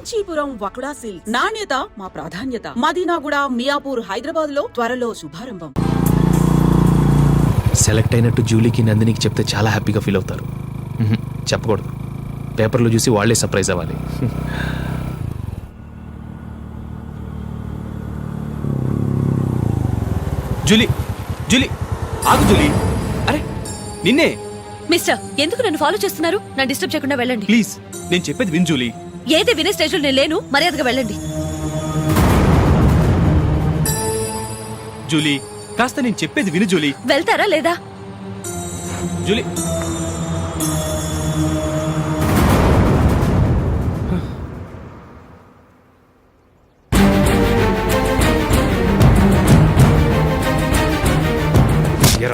Kanchipuram వకుడా silks. నాణ్యత మా ప్రాధాన్యత. మదీనాగూడ, మియాపూర్, హైదరాబాద్ లో త్వరలో శుభారంభం. సెలెక్ట్ అయినట్టు జూలీకి, నందినికి చెప్తే చాలా హ్యాపీగా ఫీల్ అవుతారు. చెప్పకూడదు, పేపర్లో చూసి వాళ్లే సర్ప్రైజ్ అవ్వాలి. జూలీ, జూలీ, ఆగు జూలీ. అరే నిన్నే. మిస్టర్, ఎందుకు నన్ను ఫాలో చేస్తున్నారు? నా డిస్టర్బ్ చేయకుండా వెళ్ళండి ప్లీజ్, నేను చెప్పేది విన్ జూలీ. ఏది వినే స్టేజ్ లో నేను లేను. మర్యాదగా వెళ్ళండి. జూలీ, కాస్త నేను చెప్పేది విను జూలీ. వెళ్తారా లేదా? జూలీ,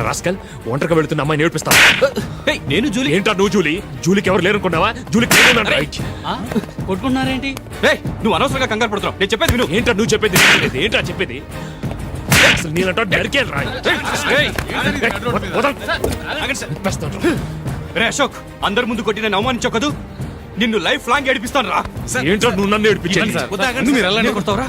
రాస్కల్, ఒంటరిగా వెళుతున్న అమ్మాయి నేర్పిస్తా. నేను జూలీ. ఏంటా నువ్వు జూలీ? జూలీకి ఎవరు లేరనుకున్నావా? జూలీకి కొట్టుకున్నారేంటి? నువ్వు అనవసరంగా కంగారు పడుతున్నావు. నేను చెప్పేది విను. ఏంటా నువ్వు చెప్పేది? ఏంటా చెప్పేది? రే అశోక్, అందరి ముందు కొట్టి నేను అవమానించావు కదూ. నిన్ను లైఫ్ లాంగ్ ఏడిపిస్తాను రా. ఏంటో నువ్వు నన్ను ఏడిపించాలి. కొడతావురా?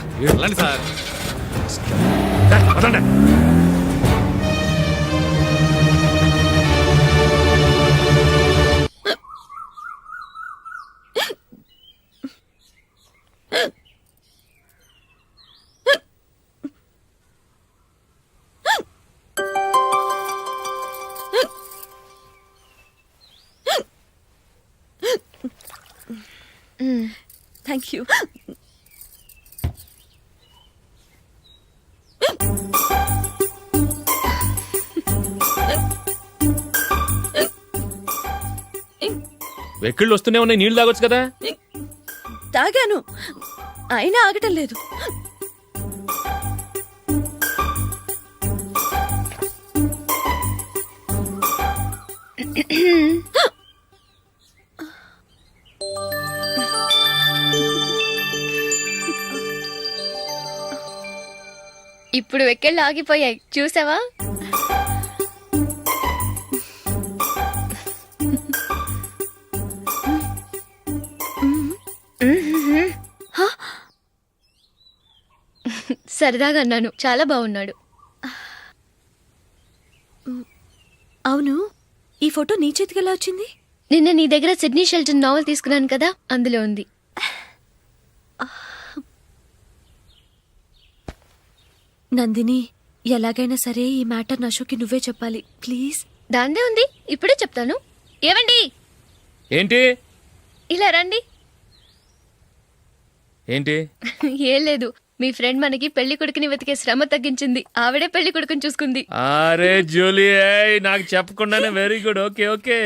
Thank you. వెక్కిళ్ళు వస్తూనే ఉన్నాయి, నీళ్లు తాగొచ్చు కదా. తాగాను, అయినా ఆగటం లేదు. ఇప్పుడు వెక్కెళ్ళు ఆగిపోయాయి, చూసావా? సరదాగా అన్నాను, చాలా బాగున్నాడు. అవును, ఈ ఫోటో నీ చేతికి ఎలా వచ్చింది? నిన్న నీ దగ్గర సిడ్నీ షెల్టన్ నావెల్ తీసుకున్నాను కదా, అందులో ఉంది. నందిని, ఎలాగైనా సరే ఈ మ్యాటర్ అశోక్కి నువ్వే చెప్పాలి ప్లీజ్. దాందే ఉంది, ఇప్పుడే చెప్తాను. ఏవండి, ఏంటి? ఇలా రండి. ఏంటి? ఏం లేదు, మీ ఫ్రెండ్ మనకి పెళ్లి కొడుకుని వెతికే శ్రమ తగ్గించింది. ఆవిడే పెళ్లి కొడుకుని చూసుకుంది. అరే జూలీ, నాకు చెప్పకుండానే వెరీ గుడ్. Okay okay.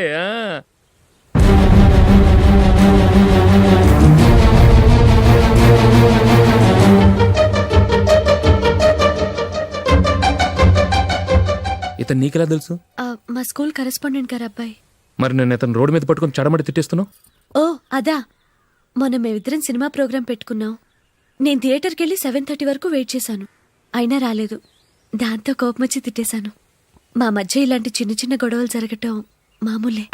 ఇతను నీకెలా తెలుసు? మా స్కూల్ కరెస్పాండెంట్ గారు అబ్బాయి. మరి నేను ఇతను రోడ్డు మీద పట్టుకుని చడమడి తిట్టేస్తున్నావు. ఓ అదా, మొన్న మేమిద్దరం సినిమా ప్రోగ్రాం పెట్టుకున్నాం. నేను థియేటర్కి వెళ్ళి 7:30 వరకు వెయిట్ చేశాను, అయినా రాలేదు. దాంతో కోపం వచ్చి తిట్టేశాను. మా మధ్య ఇలాంటి చిన్న చిన్న గొడవలు జరగటం మామూలే.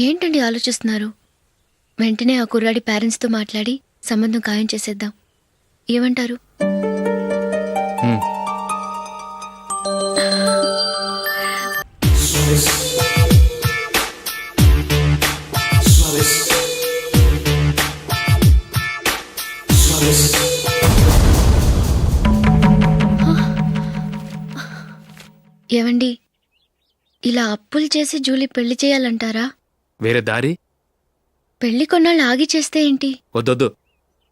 ఏంటండి ఆలోచిస్తున్నారు? వెంటనే ఆ కుర్రాడి పేరెంట్స్తో మాట్లాడి సంబంధం ఖాయం చేసేద్దాం. ఏమంటారు? ఏవండి, ఇలా అప్పులు చేసి జూలీ పెళ్లి చేయాలంటారా? వేరే దారి? పెళ్లి కొన్నాళ్ళు ఆగి చేస్తే ఏంటి? వద్దొద్దు.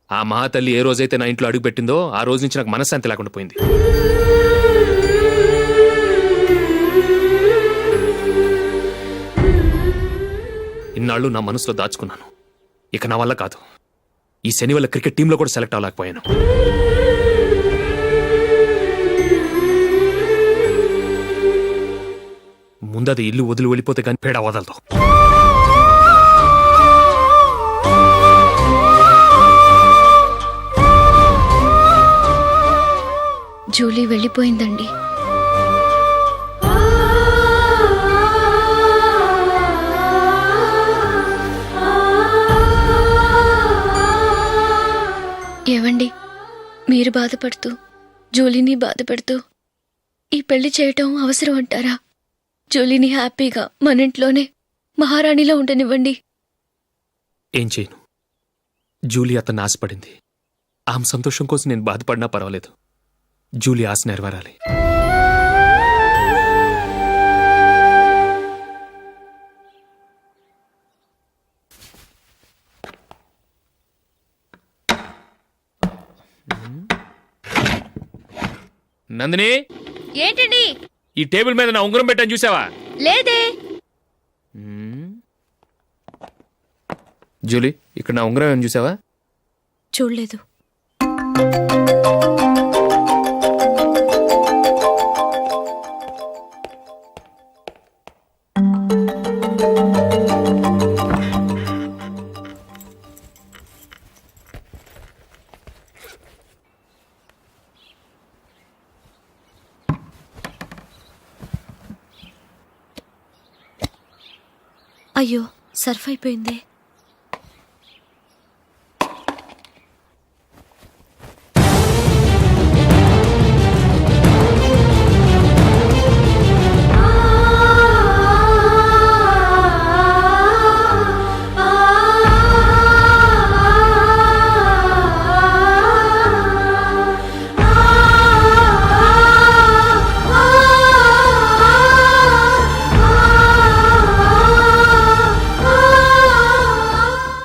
ఆ మహాతల్లి ఏ రోజైతే నా ఇంట్లో అడుగు పెట్టిందో ఆ రోజు నుంచి నాకు మనశ్శాంతి లేకుండా పోయింది. ఇన్నాళ్ళు నా మనసులో దాచుకున్నాను. ఇక నా వల్ల కాదు. ఈ శని వల్ల క్రికెట్ టీంలో కూడా సెలెక్ట్ అవ్వలేకపోయాను. ముందది ఇల్లు వదిలి వెళ్ళిపోతే కానీ పేడ వదలదు. జూలీ వెళ్ళిపోయిందండి. మీరు బాధపడుతూ జూలీని బాధపెడుతూ ఈ పెళ్లి చేయటం అవసరం అంటారా? జూలీని హ్యాపీగా మన ఇంట్లోనే మహారాణిలో ఉండనివ్వండి. ఏం చేయను? జూలీ అతన్ని ఆశపడింది. ఆమె సంతోషం కోసం నేను బాధపడినా పర్వాలేదు. జూలీ ఆశ నెరవేరాలి. నందిని, ఏంటండి? ఈ టేబుల్ మీద నా ఉంగరం పెట్టని చూసావా? లేదే. జూలీ, ఇక్కడ నా ఉంగరం ఏమని చూసావా? చూడలేదు. అయ్యో, సర్ఫ్ అయిపోయిందే.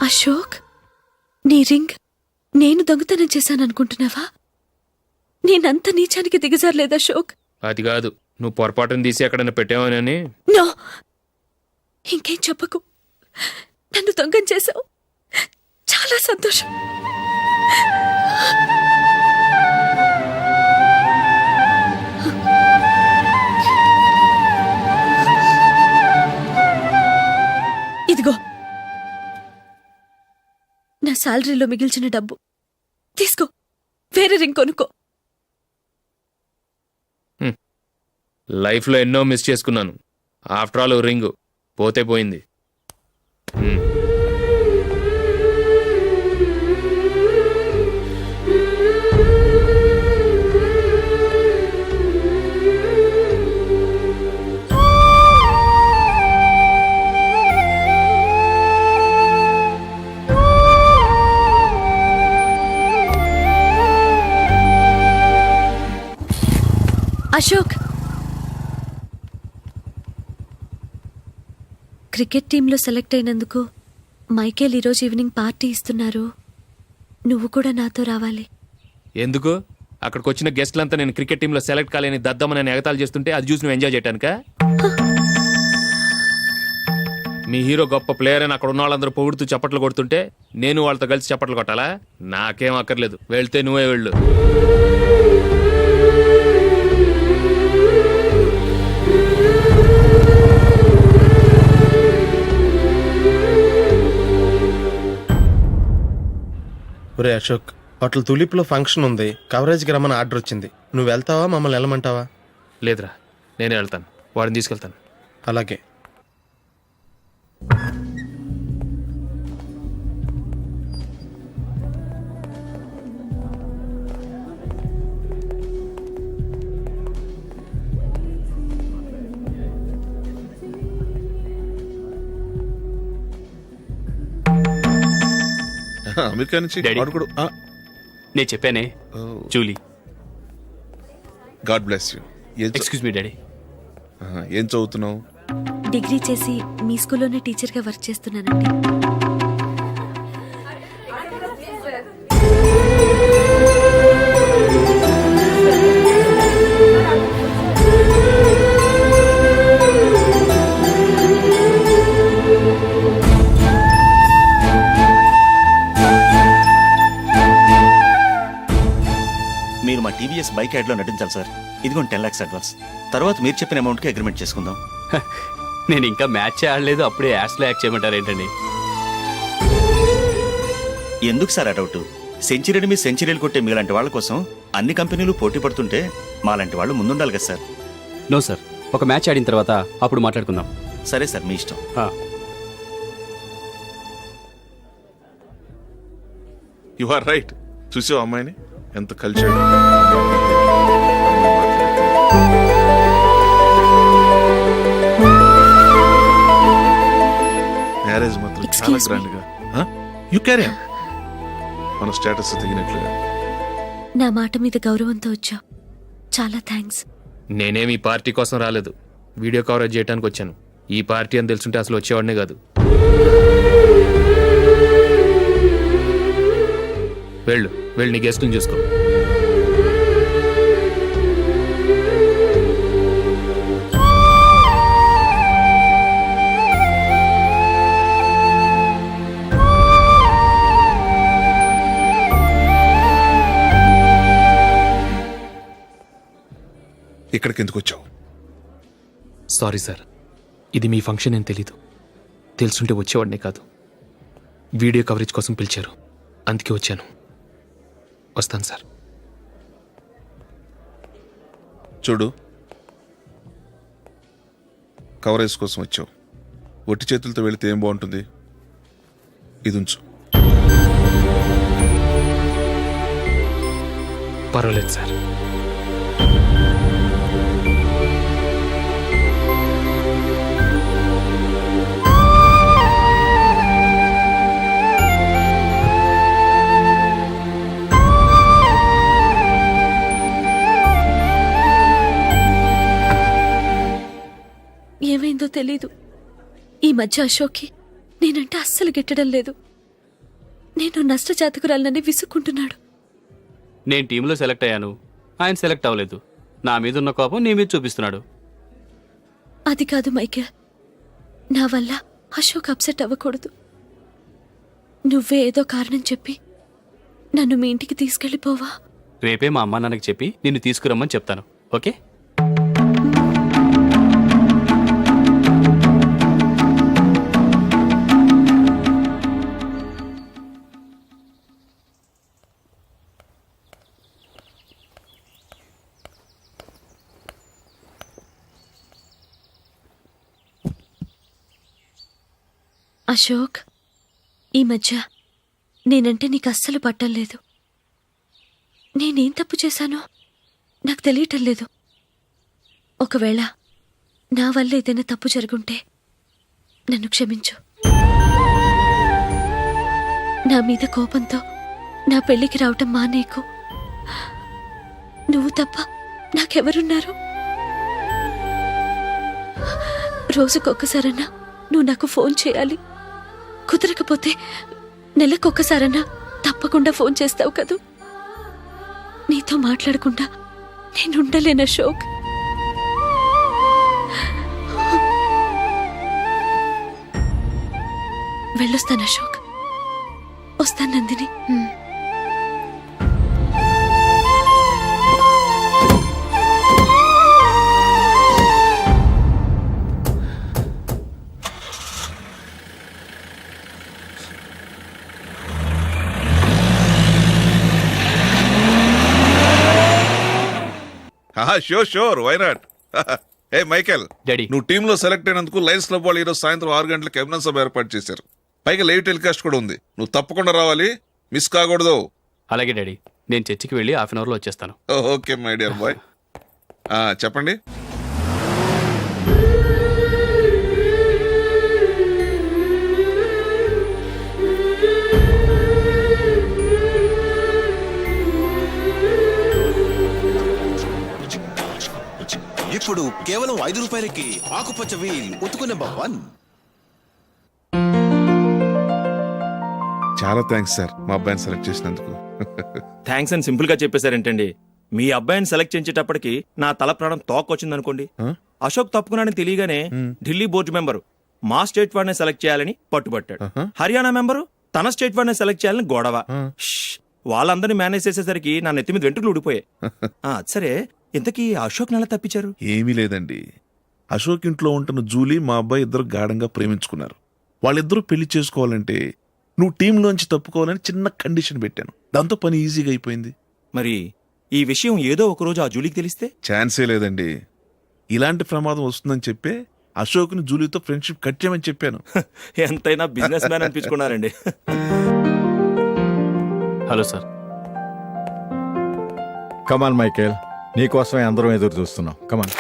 అశోక్, నీ రింగ్ నేను దొంగతనం చేశాననుకుంటున్నావా? నేనంత నీచానికి దిగజారలేదు అశోక్. అది కాదు, నువ్వు పొరపాటును తీసి ఎక్కడైనా పెట్టావని. నో, ఇంకేం చెప్పకు. నన్ను దొంగం చేశావు. చాలా సంతోషం. ఇదిగో నా శాలరీలో మిగిల్చిన డబ్బు తీసుకో. వేరే రింగ్ కొనుక్కో. లైఫ్లో ఎన్నో మిస్ చేసుకున్నాను. ఆఫ్టర్ ఆల్ రింగ్ పోతే పోయింది. అశోక్, క్రికెట్ టీంలో సెలెక్ట్ అయినందుకు మైకేల్ ఈరోజు ఈవినింగ్ పార్టీ ఇస్తున్నారు. నువ్వు కూడా నాతో రావాలి. ఎందుకు? అక్కడికి వచ్చిన గెస్ట్లంతా నేను క్రికెట్ టీంలో సెలెక్ట్ కాలేని దద్దమని ఎగతాలు చేస్తుంటే అది చూసి నువ్వు ఎంజాయ్ చేయటానికా? మీ హీరో గొప్ప ప్లేయర్ అని అక్కడ ఉన్న వాళ్ళందరూ పొగుడుతూ చప్పట్లు కొడుతుంటే నేను వాళ్ళతో కలిసి చప్పట్లు కొట్టాలా? నాకేం అక్కర్లేదు. వెళ్తే నువ్వే వెళ్ళు. ఒరే అశోక్, హోటల్ తులిప్లో ఫంక్షన్ ఉంది. కవరేజ్కి రమ్మని ఆర్డర్ వచ్చింది. నువ్వు వెళ్తావా, మమ్మల్ని వెళ్ళమంటావా? లేదురా, నేనే వెళ్తాను. వాడిని తీసుకెళ్తాను. అలాగే. అమెరికా నుంచి డాడీ. వాడు కూడా నేను చెప్పానే, Julie. God bless you. Excuse me daddy. ఏం చదువుతున్నావు? డిగ్రీ చేసి మీ స్కూల్లోనే టీచర్గా వర్క్ చేస్తున్నానండి. మీరు మా టీవీఎస్ బైక్ యాడ్లో నటించాలి సార్. ఇదిగోండి 10 lakhs అడ్వాన్స్. తర్వాత మీరు చెప్పిన అమౌంట్కి అగ్రిమెంట్ చేసుకుందాం. నేను ఇంకా మ్యాచ్ ఆడలేదు, అప్పుడే యాడ్స్లో యాక్ట్ చేయమంటారు ఏంటండి? ఎందుకు సార్ ఆ డౌట్? సెంచరీని మీ సెంచరీలు కొట్టే మీలాంటి వాళ్ళ కోసం అన్ని కంపెనీలు పోటీ పడుతుంటే మాలాంటి వాళ్ళు ముందుండాలి కదా సార్. నో సార్, ఒక మ్యాచ్ ఆడిన తర్వాత అప్పుడు మాట్లాడుకుందాం. సరే సార్, మీ ఇష్టం. You are right. చూసావు అమ్మాయిని ఎంత కలిచాడు. మ్యారేజ్ మాత్రం చాలా Excuse me. గ్రాండ్ గా. యు క్యారీ మన స్టేటస్ తగినట్లుగా. నా మాట మీద గౌరవంతో వచ్చావు. చాలా థ్యాంక్స్. నేనేమి ఈ పార్టీ కోసం రాలేదు, వీడియో కవరేజ్ చేయడానికి వచ్చాను. ఈ పార్టీ అని తెలుసుంటే అసలు వచ్చేవాడినే కాదు. వెళ్ళు వెళ్ళు, నీ గెస్ట్ని చూసుకో. ఇక్కడికి ఎందుకు వచ్చావు? సారీ సార్, ఇది మీ ఫంక్షన్ అని తెలీదు. తెలుసుంటే వచ్చేవాడినే కాదు. వీడియో కవరేజ్ కోసం పిలిచారు, అందుకే వచ్చాను. వస్తాను సార్. చూడు, కవరేజ్ కోసం వచ్చావు. ఒట్టి చేతులతో వెళితే ఏం బాగుంటుంది? ఇది ఉంచు. పర్వాలేదు సార్. ఏమైందో తెలీదు. ఈ మధ్య అశోక్కి నేనంటే అస్సలు గిట్టడం లేదు. నేను నష్టజాతకురాలనని విసుక్కుంటున్నాడు. నేను టీంలో సెలెక్ట్ అయ్యాను, ఆయన సెలెక్ట్ అవ్వలేదు. నా మీద ఉన్న కోపం నీ మీద చూపిస్తున్నాడు. అది కాదు మైకేల్, నా వల్ల అశోక్ అప్సెట్ అవ్వకూడదు. నువ్వే ఏదో కారణం చెప్పి నన్ను మీ ఇంటికి తీసుకెళ్ళిపోవా? రేపే మా అమ్మ నాన్నకి చెప్పి నిన్ను తీసుకురమ్మని చెప్తాను. ఓకే? అశోక్, ఈ మధ్య నేనంటే నీకు అస్సలు పట్టలేదు. నేనేం తప్పు చేశానో నాకు తెలియటం లేదు. ఒకవేళ నా వల్ల ఏదైనా తప్పు జరుగుంటే నన్ను క్షమించు. నా మీద కోపంతో నా పెళ్లికి రావటం మానేకు. నువ్వు తప్ప నాకెవరున్నారు? రోజుకొక్కసారన్నా నువ్వు నాకు ఫోన్ చేయాలి. కుదరకపోతే నెలకొక్కసారన్నా తప్పకుండా ఫోన్ చేస్తావు కదూ. నీతో మాట్లాడకుండా నేనుండలేను అశోక్. వెళ్ళొస్తాను అశోక్. వస్తాను నందిని. Sure, why not? ఏ మైకేల్, డాడీ. నువ్వు టీంలో సెలెక్ట్ అయినందుకు లయన్స్ క్లబ్ వాళ్ళు ఈరోజు సాయంత్రం 6 గంటలకు అభినందన సభ ఏర్పాటు చేశారు. పైగా లైవ్ టెలికాస్ట్ కూడా ఉంది. నువ్వు తప్పకుండా రావాలి, మిస్ కాకూడదు. అలాగే డాడీ, నేను చర్చికి వెళ్ళి హాఫ్ అన్ అవర్లో వచ్చేస్తాను. Okay my dear bye. చెప్పండి. ఇప్పుడు కేవలం 5 రూపాయలకి ఆకుపచ్చ వీల్ ఉతుకు నెంబర్ 1. చాలా థ్యాంక్స్ సార్, మా అబ్బాయిని సెలెక్ట్ చేసినందుకు. థ్యాంక్స్ అని సింపుల్ గా చెప్పేశారేంటండి? మీ అబ్బాయిని సెలెక్ట్ చేయించేటప్పటికి నా తల ప్రాణం తోకొచ్చిందనుకోండి. అశోక్ తప్పుకున్నాడని తెలియగానే ఢిల్లీ బోర్డు మెంబరు మా స్టేట్ వాడిని సెలెక్ట్ చేయాలని పట్టుబట్టాడు. హర్యానా మెంబరు తన స్టేట్ వాడిని సెలెక్ట్ చేయాలని గొడవ. వాళ్ళందరినీ మేనేజ్ చేసేసరికి నా నెత్తి మీద వెంట్రుకలు ఊడిపోయాయి. సరే, ఇంతకీ అశోక్ నెల తప్పించారు? ఏమీ లేదండి, అశోక్ ఇంట్లో ఉంటున్న జూలీ మా అబ్బాయి ఇద్దరు గాఢంగా ప్రేమించుకున్నారు. వాళ్ళిద్దరూ పెళ్లి చేసుకోవాలంటే నువ్వు టీంలోంచి తప్పుకోవాలని చిన్న కండిషన్ పెట్టాను. దాంతో పని ఈజీగా అయిపోయింది. మరి ఈ విషయం ఏదో ఒకరోజు ఆ జూలీకి తెలిస్తే? ఛాన్సే లేదండి. ఇలాంటి ప్రమాదం వస్తుందని చెప్పే అశోక్ని జూలీతో ఫ్రెండ్షిప్ కట్ చేయమని చెప్పాను. ఎంతైనా బిజినెస్ మ్యాన్ అనిపించుకున్నారండి. Hello sir. కమాన్ మైకేల్, నీకోసమే అందరం ఎదురు చూస్తున్నాం. కమాన్.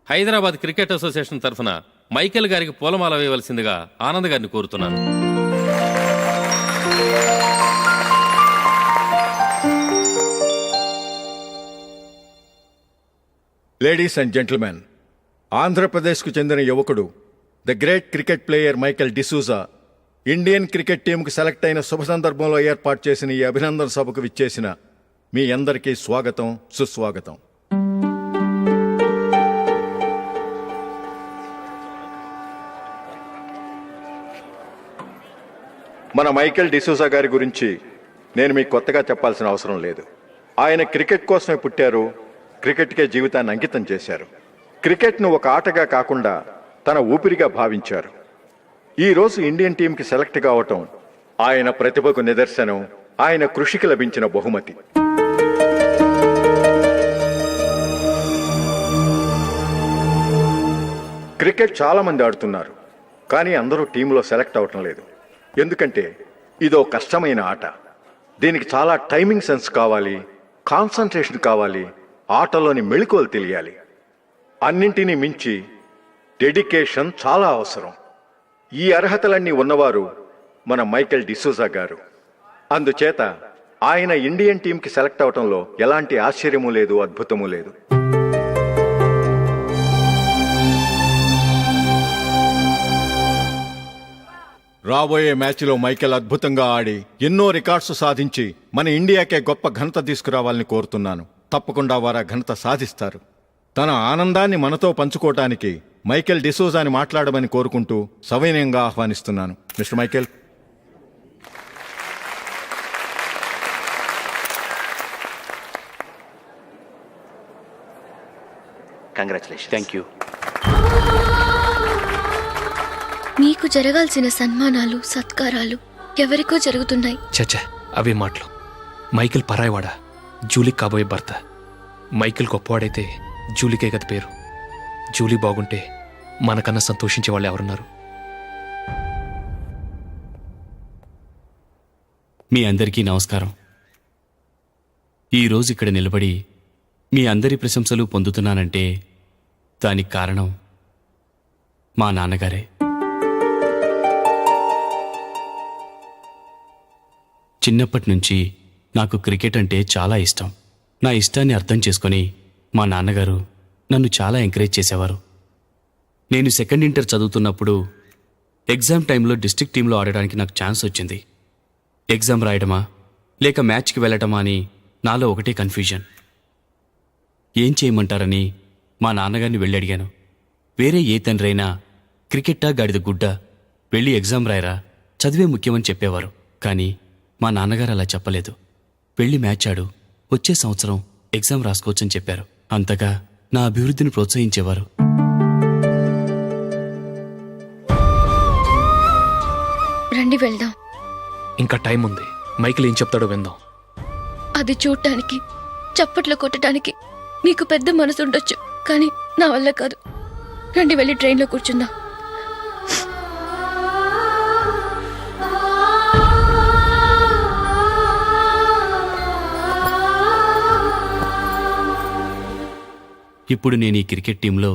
హైదరాబాద్ క్రికెట్ అసోసియేషన్ తరఫున మైకేల్ గారికి పూలమాల వేయవలసిందిగా ఆనంద్ గారిని కోరుతున్నాను. లేడీస్ అండ్ జెంటిల్మెన్, ఆంధ్రప్రదేశ్కు చెందిన యువకుడు the great cricket player Michael D'Souza Indian cricket టీంకు సెలెక్ట్ అయిన శుభ సందర్భంలో ఏర్పాటు చేసిన ఈ అభినందన సభకు విచ్చేసిన మీ అందరికీ స్వాగతం, సుస్వాగతం. మన మైకేల్ డిసూజా గారి గురించి నేను మీకు కొత్తగా చెప్పాల్సిన అవసరం లేదు. ఆయన క్రికెట్ కోసమే పుట్టారు, క్రికెట్కే జీవితాన్ని అంకితం చేశారు. క్రికెట్ను ఒక ఆటగా కాకుండా తన ఊపిరిగా భావించారు. ఈరోజు ఇండియన్ టీంకి సెలెక్ట్ కావటం ఆయన ప్రతిభకు నిదర్శనం, ఆయన కృషికి లభించిన బహుమతి. క్రికెట్ చాలా మంది ఆడుతున్నారు, కానీ అందరూ టీంలో సెలెక్ట్ అవటం లేదు. ఎందుకంటే ఇదో కష్టమైన ఆట. దీనికి చాలా టైమింగ్ సెన్స్ కావాలి, కాన్సన్ట్రేషన్ కావాలి, ఆటలోని మెళకువలు తెలియాలి. అన్నింటినీ మించి డెడికేషన్ చాలా అవసరం. ఈ అర్హతలన్నీ ఉన్నవారు మన మైకేల్ డిసూజా గారు. అందుచేత ఆయన ఇండియన్ టీంకి సెలెక్ట్ అవటంలో ఎలాంటి ఆశ్చర్యమూ లేదు, అద్భుతమూ లేదు. రాబోయే మ్యాచ్లో మైకేల్ అద్భుతంగా ఆడి ఎన్నో రికార్డ్స్ సాధించి మన ఇండియాకే గొప్ప ఘనత తీసుకురావాలని కోరుతున్నాను. తప్పకుండా వారు ఘనత సాధిస్తారు. తన ఆనందాన్ని మనతో పంచుకోవటానికి మైకేల్ డిసూజాని మాట్లాడమని కోరుకుంటూ సవినయంగా ఆహ్వానిస్తున్నాను. Mister Michael. Congratulation. Thank you. మీకు జరగాల్సిన సన్మానాలు, సత్కారాలు ఎవరికో జరుగుతున్నాయి. చచ్చా, అవే మాటలు. మైకేల్ పరాయవాడా, జూలీకి కాబోయే భర్త. మైకేల్ గొప్పవాడైతే జూలీకే కదా పేరు. జూలీ బాగుంటే మనకన్నా సంతోషించే వాళ్ళు ఎవరున్నారు? మీ అందరికీ నమస్కారం. ఈరోజు ఇక్కడ నిలబడి మీ అందరి ప్రశంసలు పొందుతున్నానంటే దానికి కారణం మా నాన్నగారే. చిన్నప్పటి నుంచి నాకు క్రికెట్ అంటే చాలా ఇష్టం. నా ఇష్టాన్ని అర్థం చేసుకొని మా నాన్నగారు నన్ను చాలా ఎంకరేజ్ చేసేవారు. నేను సెకండ్ ఇంటర్ చదువుతున్నప్పుడు ఎగ్జామ్ టైంలో డిస్ట్రిక్ట్ టీంలో ఆడడానికి నాకు ఛాన్స్ వచ్చింది. ఎగ్జామ్ రాయడమా లేక మ్యాచ్కి వెళ్ళటమా అని నాలో ఒకటే కన్ఫ్యూజన్. ఏం చేయమంటారని మా నాన్నగారిని వెళ్ళి అడిగాను. వేరే ఏ తండ్రైనా క్రికెట్టా గాడిద గుడ్డ, వెళ్ళి ఎగ్జామ్ రాయరా, చదివే ముఖ్యమని చెప్పేవారు. కానీ మా నాన్నగారు అలా చెప్పలేదు. వెళ్ళి మ్యాచ్ ఆడు, వచ్చే సంవత్సరం ఎగ్జామ్ రాసుకోవచ్చని చెప్పారు. అంతగా నా అభివృద్ధిని ప్రోత్సహించేవారు. రండి వెళ్దాం. ఇంకా టైం ఉంది. మైకేల్ ఏం చెప్తాడో విందాం. అది చూడటానికి, చప్పట్లు కొట్టడానికి మీకు పెద్ద మనసు ఉండొచ్చు, కానీ నా వల్ల కాదు. రండి వెళ్ళి ట్రైన్లో కూర్చుందాం. ఇప్పుడు నేను ఈ క్రికెట్ టీంలో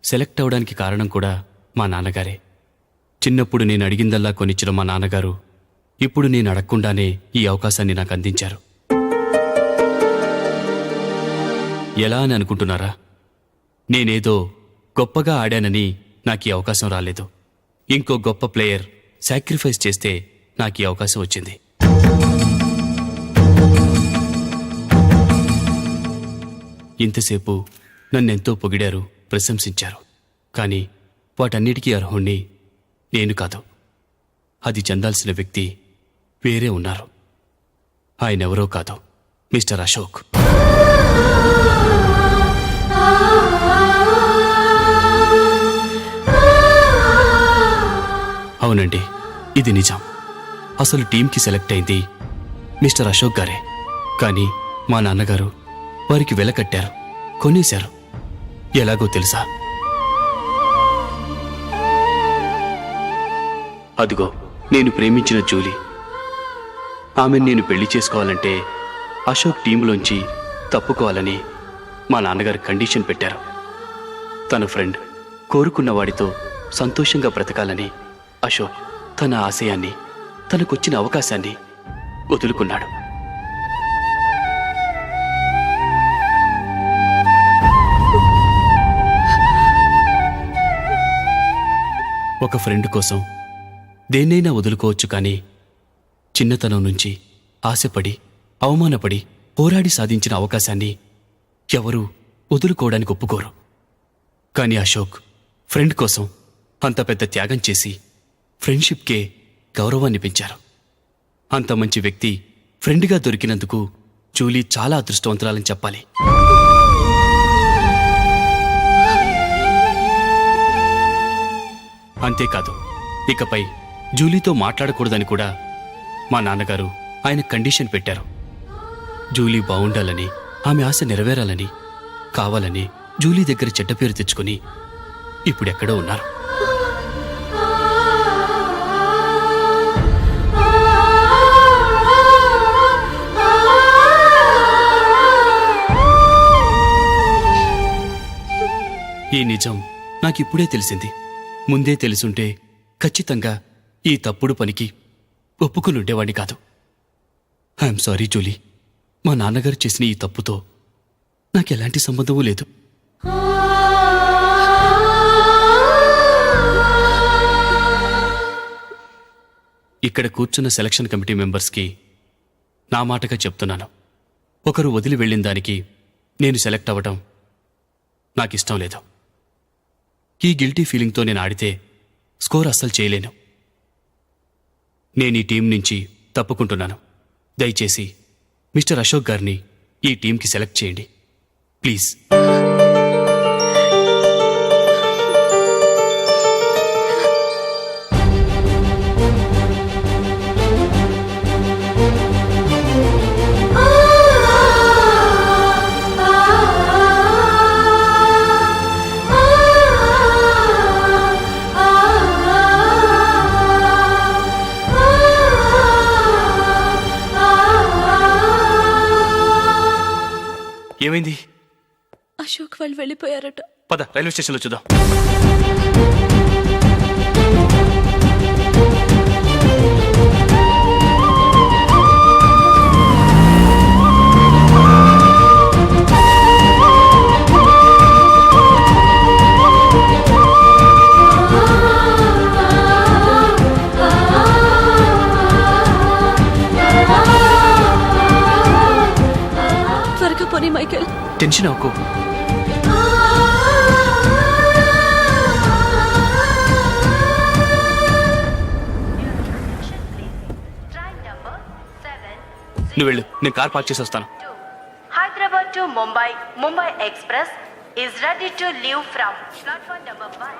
సెలెక్ట్ అవడానికి కారణం కూడా మా నాన్నగారే. చిన్నప్పుడు నేను అడిగిందల్లా కొనిచ్చిన మా నాన్నగారు ఇప్పుడు నేను అడగకుండానే ఈ అవకాశాన్ని నాకు అందించారు. ఎలా అని అనుకుంటున్నారా? నేనేదో గొప్పగా ఆడానని నాకు ఈ అవకాశం రాలేదు. ఇంకో గొప్ప ప్లేయర్ సాక్రిఫైస్ చేస్తే నాకు ఈ అవకాశం వచ్చింది. ఇంతసేపు నన్నెంతో పొగిడారు, ప్రశంసించారు. కానీ వాటన్నిటికీ అర్హుణ్ణి నేను కాదు. అది చెందాల్సిన వ్యక్తి వేరే ఉన్నారు. ఆయనెవరో కాదు, మిస్టర్ అశోక్. అవునండి, ఇది నిజం. అసలు టీంకి సెలెక్ట్ అయింది మిస్టర్ అశోక్ గారే. కానీ మా నాన్నగారు వారికి వెలకట్టారు, కొనేశారు. ఎలాగో తెలుసా? అదిగో నేను ప్రేమించిన జూలీ. ఆమెను నేను పెళ్లి చేసుకోవాలంటే అశోక్ టీంలోంచి తప్పుకోవాలని మా నాన్నగారు కండిషన్ పెట్టారు. తన ఫ్రెండ్ కోరుకున్న వాడితో సంతోషంగా బ్రతకాలని అశోక్ తన ఆశయాన్ని, తనకొచ్చిన అవకాశాన్ని వదులుకున్నాడు. ఒక ఫ్రెండ్ కోసం దేన్నైనా వదులుకోవచ్చు, కానీ చిన్నతనం నుంచి ఆశపడి, అవమానపడి, పోరాడి సాధించిన అవకాశాన్ని ఎవరూ వదులుకోవడానికి ఒప్పుకోరు. కానీ అశోక్ ఫ్రెండ్ కోసం అంత పెద్ద త్యాగం చేసి ఫ్రెండ్షిప్కే గౌరవాన్ని పెంచారు. అంత మంచి వ్యక్తి ఫ్రెండ్గా దొరికినందుకు జూలీ చాలా అదృష్టవంతురాలని చెప్పాలి. అంతేకాదు, ఇకపై జూలీతో మాట్లాడకూడదని కూడా మా నాన్నగారు ఆయన కండిషన్ పెట్టారు. జూలీ బాగుండాలని, ఆమె ఆశ నెరవేరాలని, కావాలని జూలీ దగ్గర చెడ్డ పేరు తెచ్చుకుని ఇప్పుడెక్కడో ఉన్నారు. ఈ నిజం నాకిప్పుడే తెలిసింది. ముందే తెలుసుంటే ఖచ్చితంగా ఈ తప్పుడు పనికి ఒప్పుకుని ఉండేవాడిని కాదు. I'm sorry Julie. మా నాన్నగారు చేసిన ఈ తప్పుతో నాకెలాంటి సంబంధమూ లేదు. ఇక్కడ కూర్చున్న సెలక్షన్ కమిటీ మెంబర్స్కి నా మాటగా చెప్తున్నాను, ఒకరు వదిలి వెళ్ళిన దానికి నేను సెలెక్ట్ అవ్వడం నాకిష్టం లేదు. ఈ గిల్టీ ఫీలింగ్తో నేను ఆడితే స్కోర్ అస్సలు చేయలేను. నేను ఈ టీం నుంచి తప్పుకుంటున్నాను. దయచేసి మిస్టర్ అశోక్ గారిని ఈ టీంకి సెలెక్ట్ చేయండి ప్లీజ్. ఏమైంది? అశోక్ వాళ్ళు వెళ్ళిపోయారట. పద రైల్వే స్టేషన్లో చూద్దాం. త్వరగా పోనీ మైకేల్. టెన్షన్ అవ్వకు. నువ్వు వెళ్ళు, నేను కార్ పార్క్ చేసి వస్తాను. Hyderabad to Mumbai Express is ready to leave from platform number 1.